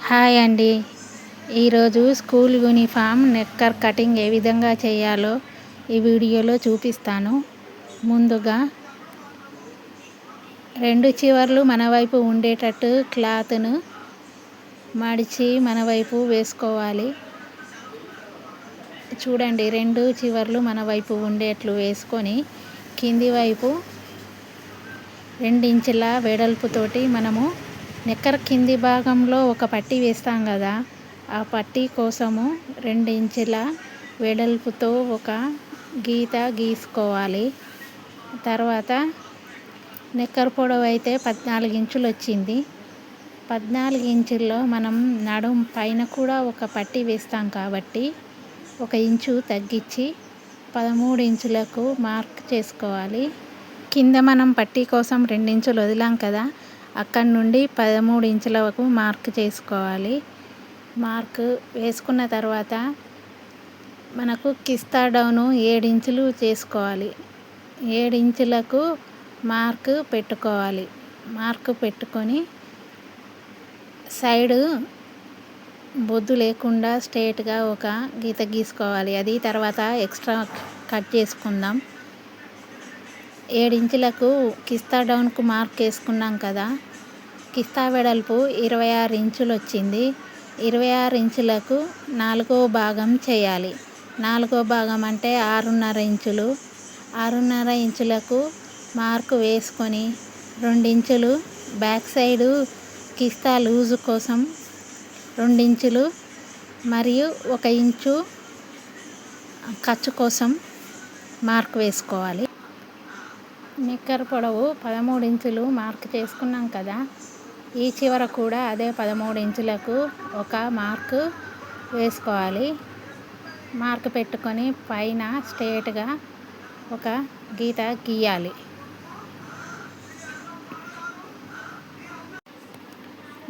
Hi అండి. ఈరోజు school uniform నెక్కర్ cutting ఏ విధంగా చేయాలో ఈ వీడియోలో చూపిస్తాను. ముందుగా రెండు చివర్లు మన వైపు ఉండేటట్టు క్లాత్ను మడిచి మన వైపు వేసుకోవాలి. చూడండి, రెండు చివర్లు మన వైపు ఉండేట్లు వేసుకొని కింది వైపు 2 ఇంచుల వెడల్పుతోటి మనము నెక్కర్ కింది భాగంలో ఒక పట్టీ వేస్తాం కదా, ఆ పట్టీ కోసము 2 ఇంచుల వెడల్పుతో ఒక గీత గీసుకోవాలి. తర్వాత నెక్కర్ పొడవు అయితే 14 ఇంచులు వచ్చింది. 14 ఇంచుల్లో మనం నడుం పైన కూడా ఒక పట్టీ వేస్తాం కాబట్టి 1 ఇంచు తగ్గించి 13 ఇంచులకు మార్క్ చేసుకోవాలి. కింద మనం పట్టీ కోసం 2 ఇంచులు వదిలాం కదా, అక్కడి నుండి 13 ఇంచుల వరకు మార్క్ చేసుకోవాలి. మార్క్ వేసుకున్న తర్వాత మనకు కిస్తా డౌను 7 ఇంచులు చేసుకోవాలి. 7 ఇంచులకు మార్క్ పెట్టుకోవాలి. మార్క్ పెట్టుకొని సైడు బొద్దు లేకుండా స్ట్రేట్గా ఒక గీత గీసుకోవాలి. అది తర్వాత ఎక్స్ట్రా కట్ చేసుకుందాం. 7 ఇంచులకు కిస్తా డౌన్కు మార్క్ వేసుకున్నాం కదా, కిస్తా వెడల్పు 26 ఇంచులు వచ్చింది. 26 ఇంచులకు 4వ భాగం చేయాలి. 4వ భాగం అంటే 6.5 ఇంచులు. 6.5 ఇంచులకు మార్కు వేసుకొని 2 ఇంచులు బ్యాక్ సైడు కిస్తా లూజు కోసం 2 ఇంచులు మరియు 1 ఇంచు ఖర్చు కోసం మార్క్ వేసుకోవాలి. నిక్కర్ పొడవు 13 ఇంచులు మార్క్ చేసుకున్నాం కదా, ఈ చివర కూడా అదే 13 ఇంచులకు ఒక మార్క్ వేసుకోవాలి. మార్క్ పెట్టుకొని పైన స్ట్రేట్గా ఒక గీత గీయాలి.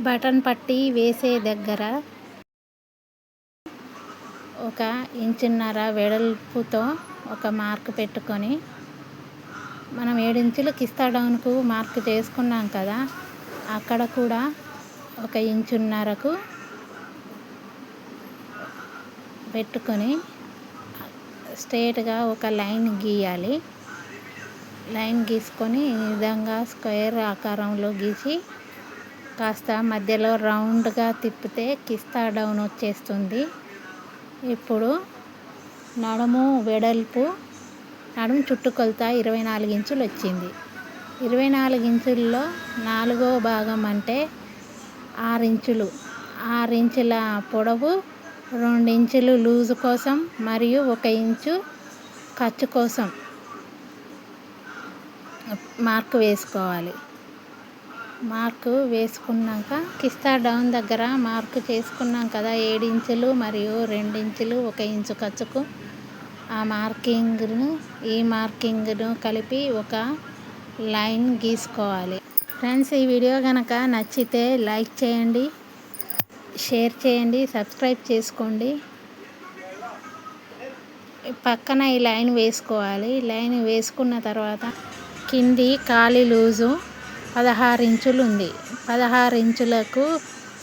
బటన్ పట్టీ వేసే దగ్గర 1.5 ఇంచున్నర వెడల్పుతో ఒక మార్క్ పెట్టుకొని మనం 7 ఇంచులు కిస్తా డౌన్కు మార్క్ చేసుకున్నాం కదా, అక్కడ కూడా 1 ఇంచున్నరకు పెట్టుకొని స్ట్రేట్గా ఒక లైన్ గీయాలి. లైన్ గీసుకొని ఈ విధంగా స్క్వేర్ ఆకారంలో గీసి కాస్త మధ్యలో రౌండ్గా తిప్పితే కిస్తా డౌన్ వచ్చేస్తుంది. ఇప్పుడు నడుము వెడల్పు, నడుము చుట్టుకొలత 24 ఇంచులు వచ్చింది. 24 ఇంచుల్లో 4వ భాగం అంటే 6 ఇంచులు. 6 ఇంచుల పొడవు, 2 ఇంచులు లూజు కోసం మరియు 1 ఇంచు ఖర్చు కోసం మార్క్ వేసుకోవాలి. మార్కు వేసుకున్నాక కిస్తా డౌన్ దగ్గర మార్కు చేసుకున్నాం కదా, 7 ఇంచులు మరియు 2 ఇంచులు 1 ఇంచు ఖర్చుకు ఆ మార్కింగ్ను ఈ మార్కింగ్ను కలిపి ఒక లైన్ గీసుకోవాలి. ఫ్రెండ్స్, ఈ వీడియో కనుక నచ్చితే లైక్ చేయండి, షేర్ చేయండి, సబ్స్క్రైబ్ చేసుకోండి. పక్కన ఈ లైన్ వేసుకోవాలి. లైన్ వేసుకున్న తర్వాత కింది కాలి లూజు 16 ఇంచులు ఉంది. 16 ఇంచులకు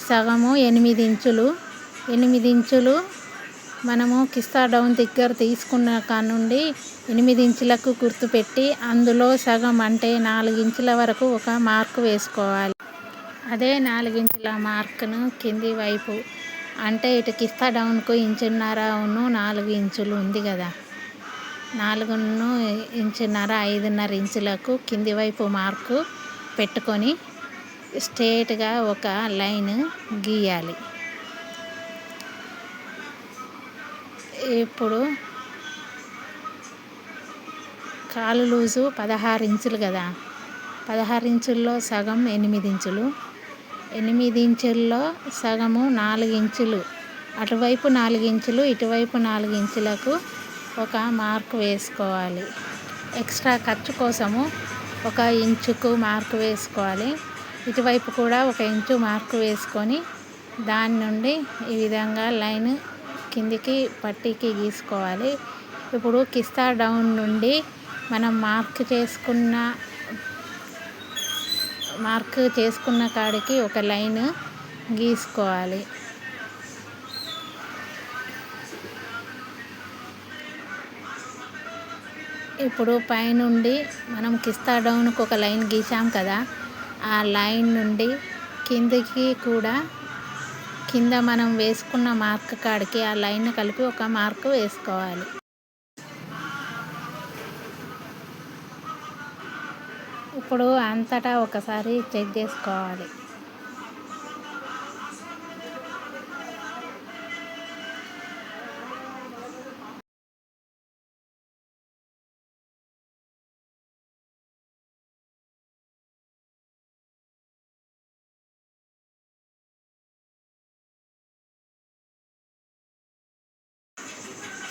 సగము 8 ఇంచులు. 8 ఇంచులు మనము కిస్తా డౌన్ దగ్గర తీసుకున్న కానుండి 8 ఇంచులకు గుర్తుపెట్టి అందులో సగం అంటే 4 ఇంచుల వరకు ఒక మార్కు వేసుకోవాలి. అదే 4 ఇంచుల మార్కును కింది వైపు అంటే ఇటు కిస్తా డౌన్కు 1.5 ఇంచున్నరను 4 ఇంచులు ఉంది కదా, 4 ఇంచున్నర 5.5 ఇంచులకు కింది వైపు మార్కు పెట్టుకొని స్ట్రేట్గా ఒక లైన్ గీయాలి. ఇప్పుడు కాలు లూజు 16 ఇంచులు కదా, 16 ఇంచుల్లో సగం 8 ఇంచులు. 8 ఇంచుల్లో సగము 4 ఇంచులు. అటువైపు 4 ఇంచులు, ఇటువైపు 4 ఇంచులకు ఒక మార్క్ వేసుకోవాలి. ఎక్స్ట్రా ఖర్చు కోసము 1 ఇంచుకు మార్కు వేసుకోవాలి. ఇటువైపు కూడా 1 ఇంచు మార్కు వేసుకొని దాని నుండి ఈ విధంగా లైన్ కిందికి పట్టీకి గీసుకోవాలి. ఇప్పుడు కిస్తా డౌన్ నుండి మనం మార్క్ చేసుకున్న కాడికి ఒక లైన్ గీసుకోవాలి. ఇప్పుడు పైనుండి మనం కిస్తా డౌన్కి ఒక లైన్ గీసాం కదా, ఆ లైన్ నుండి కిందికి కూడా కింద మనం వేసుకున్న మార్క్ కాడికి ఆ లైన్ కలిపి ఒక మార్క్ వేసుకోవాలి. ఇప్పుడు అంతటా ఒకసారి చెక్ చేసుకోవాలి.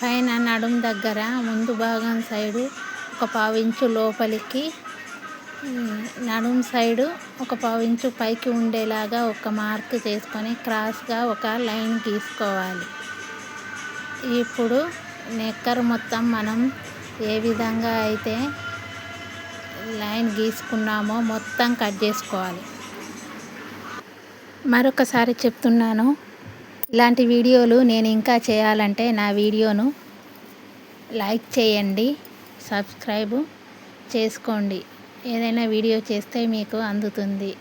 పైన నడుం దగ్గర ముందు భాగం సైడు ఒక 1/2 ఇంచు లోపలికి, నడుం సైడు ఒక 1/2 ఇంచు పైకి ఉండేలాగా ఒక మార్క్ చేసుకొని క్రాస్గా ఒక లైన్ గీసుకోవాలి. ఇప్పుడు నెక్కర్ మొత్తం మనం ఏ విధంగా అయితే లైన్ గీసుకున్నామో మొత్తం కట్ చేసుకోవాలి. మరొకసారి చెప్తున్నాను, ఇలాంటి వీడియోలు నేను ఇంకా చేయాలంటే నా వీడియోను లైక్ చేయండి, సబ్స్క్రైబ్ చేసుకోండి. ఏదైనా వీడియో చేస్తే మీకు అందుతుంది.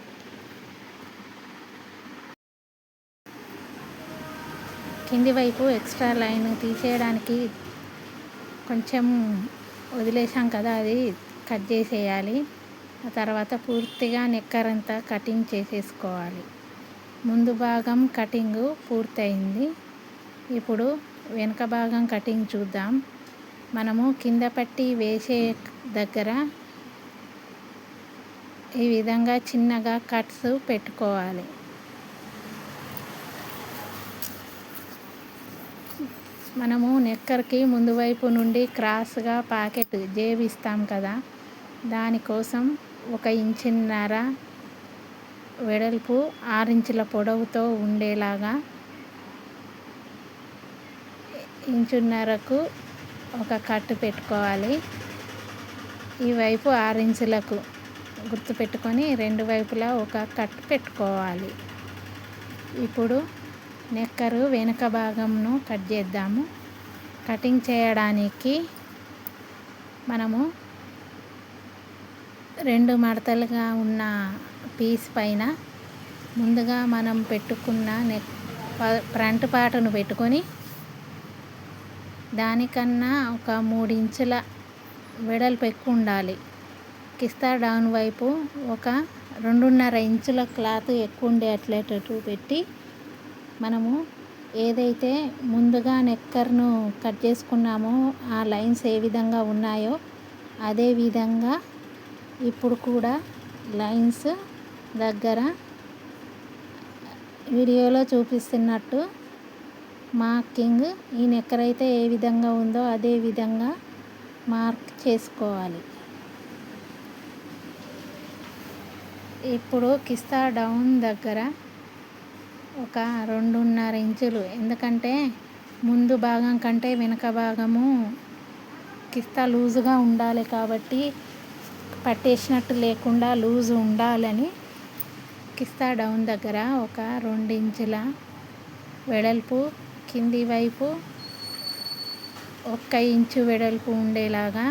కింది వైపు ఎక్స్ట్రా లైన్ తీసేయడానికి కొంచెం వదిలేసాం కదా, అది కట్ చేసేయాలి. ఆ తర్వాత పూర్తిగా నెక్కర్ అంతా కటింగ్ చేసేసుకోవాలి. ముందు భాగం కటింగు పూర్తయింది. ఇప్పుడు వెనుక భాగం కటింగ్ చూద్దాం. మనము కింద పట్టి వేసే దగ్గర ఈ విధంగా చిన్నగా కట్స్ పెట్టుకోవాలి. మనము నెక్కర్కి ముందు వైపు నుండి క్రాస్గా పాకెట్ జేబు ఇస్తాం కదా, దానికోసం 1.5 ఇంచున్నర వెడల్పు 6 ఇంచుల పొడవుతో ఉండేలాగా 1.5 ఇంచున్నరకు ఒక కట్ పెట్టుకోవాలి. ఈ వైపు 6 ఇంచులకు గుర్తు పెట్టుకొని రెండు వైపులా ఒక కట్ పెట్టుకోవాలి. ఇప్పుడు నెక్కరు వెనుక భాగంను కట్ చేద్దాము. కటింగ్ చేయడానికి మనము 2 మడతలుగా ఉన్న పీస్ పైన ముందుగా మనం పెట్టుకున్న ఫ్రంట్ పార్ట్ను పెట్టుకొని దానికన్నా ఒక 3 ఇంచుల వెడల్పు ఎక్కువ ఉండాలి. కిస్తా డౌన్ వైపు ఒక 2.5 ఇంచుల క్లాత్ ఎక్కువ ఉండేటట్టు పెట్టి మనము ఏదైతే ముందుగా నెక్కర్ను కట్ చేసుకున్నామో ఆ లైన్స్ ఏ విధంగా ఉన్నాయో అదే విధంగా ఇప్పుడు కూడా లైన్స్ దగ్గర వీడియోలో చూపిస్తున్నట్టు మార్కింగ్, ఈ నెక్కర్ అయితే ఏ విధంగా ఉందో అదే విధంగా మార్క్ చేసుకోవాలి. ఇప్పుడు కిస్తా డౌన్ దగ్గర ఒక 2.5 ఇంచులు, ఎందుకంటే ముందు భాగం కంటే వెనుక భాగము కిస్తా లూజుగా ఉండాలి కాబట్టి పట్టేసినట్టు లేకుండా లూజు ఉండాలని కిస్తా డౌన్ దగ్గర ఒక 2 ఇంచుల వెడల్పు, కింది వైపు 1 ఇంచు వెడల్పు ఉండేలాగా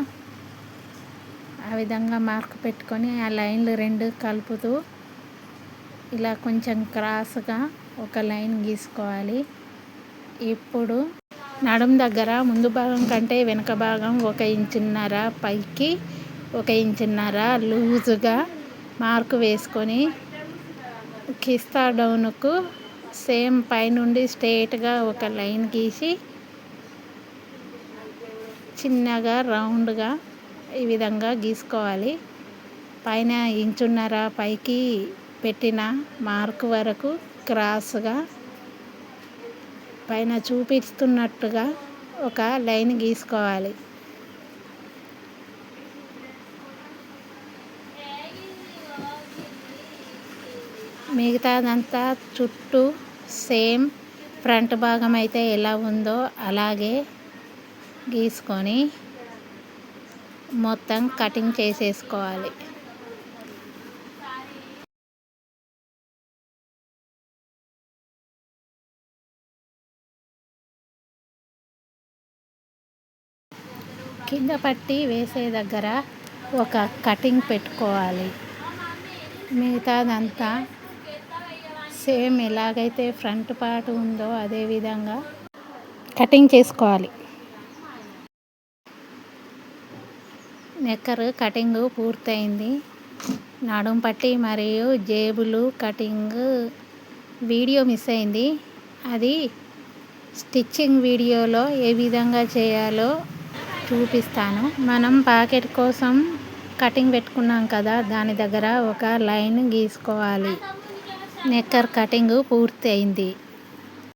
ఆ విధంగా మార్క్ పెట్టుకొని ఆ లైన్లు 2 కలుపుతూ ఇలా కొంచెం క్రాస్గా ఒక లైన్ గీసుకోవాలి. ఇప్పుడు నడుం దగ్గర ముందు భాగం కంటే వెనుక భాగం 1 ఇంచున్నర పైకి 1 ఇంచున్నర లూజుగా మార్కు వేసుకొని కిస్తా డౌన్కు సేమ్ పైనుండి స్ట్రేట్గా ఒక లైన్ గీసి చిన్నగా రౌండ్గా ఈ విధంగా గీసుకోవాలి. పైన 1.5 ఇంచున్నర పైకి పెట్టిన మార్కు వరకు క్రాస్గా పైన చూపిస్తున్నట్టుగా ఒక లైన్ గీసుకోవాలి. మిగతాదంతా చుట్టూ సేమ్ ఫ్రంట్ భాగం అయితే ఎలా ఉందో అలాగే గీసుకొని మొత్తం కటింగ్ చేసేసుకోవాలి. కింద పట్టి వేసే దగ్గర ఒక కటింగ్ పెట్టుకోవాలి. మిగతాదంతా సేమ్ ఎలాగైతే ఫ్రంట్ పార్ట్ ఉందో అదే విధంగా కటింగ్ చేసుకోవాలి. నెక్కర్ కటింగ్ పూర్తయింది. నడుం పట్టి మరియు జేబులు కటింగ్ వీడియో మిస్ అయింది. అది స్టిచ్చింగ్ వీడియోలో ఏ విధంగా చేయాలో చూపిస్తాను. మనం పాకెట్ కోసం కటింగ్ పెట్టుకున్నాం కదా, దాని దగ్గర ఒక లైన్ గీసుకోవాలి. నెక్కర్ కటింగ్ పూర్తి అయింది.